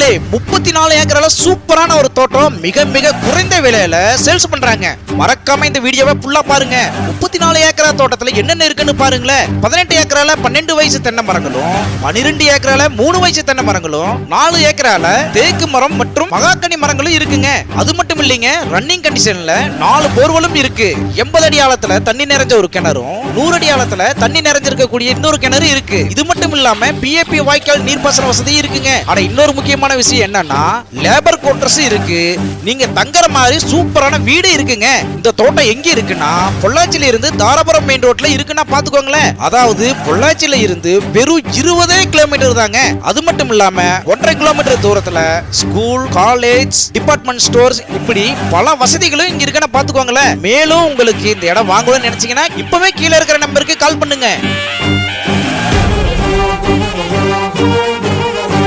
நண்பர்களே, 34 ஏக்கரால சூப்பரான ஒரு தோட்டம் மிக மிக குறைந்த விலையில சேல்ஸ் பண்றாங்க. மறக்காம இந்த வீடியோவை ஃபுல்லா பாருங்க. 34 ஏக்கரா தோட்டத்துல என்னென்ன இருக்குன்னு பாருங்களேன். 18 ஏக்கரால 12 வயசு தென்னை மரங்களும், 12 ஏக்கரால 3 வயசு தென்னை மரங்களும், 4 ஏக்கரால தேக்கு மரம் மற்றும் மகாக்கனி மரங்களும் இருக்குங்க. அது மட்டும் இல்லைங்க, ரன்னிங் கண்டிஷன்ல 4 போர்வெலும் இருக்கு. 80 அடி ஆழத்துல தண்ணி நிறைஞ்ச ஒரு கிணறும், 100 அடி ஆழத்துல தண்ணி நிறைஞ்சிருக்கக்கூடிய இன்னொரு கிணறு இருக்கு. இது மட்டும் இல்லாம பிஏபி வாய்க்கால் நீர்ப்பாசன வசதி இருக்குங்க. ஆனா இன்னொரு முக்கியமான விஷயம் என்னன்னா, லேபர் குவார்டர்ஸ் இருக்கு. நீங்க தங்குற மாதிரி சூப்பரான வீடு இருக்குங்க. இந்த தோட்டம் எங்க இருக்குன்னா, பொள்ளாச்சியில இருந்து தாராபுரம் மெயின் ரோட்ல இருக்குன்னா பாத்துக்கோங்களேன். அதாவது பொள்ளாச்சியில இருந்து வெறும் 20 கிலோமீட்டர் தாங்க. அது மட்டும் இல்லாம 1.5 கிலோமீட்டர் தூரத்துல ஸ்கூல், காலேஜ், டிபார்ட்மெண்ட் ஸ்டோர்ஸ் இப்படி பல வசதிகளும் இங்க இருக்குன்னா பாத்துக்கோங்களேன். மேலும் உங்களுக்கு இந்த இடம் வாங்கணும்னு நினைச்சீங்கன்னா இப்பவே கீழே இருக்கிற நம்பருக்கு கால் பண்ணுங்க.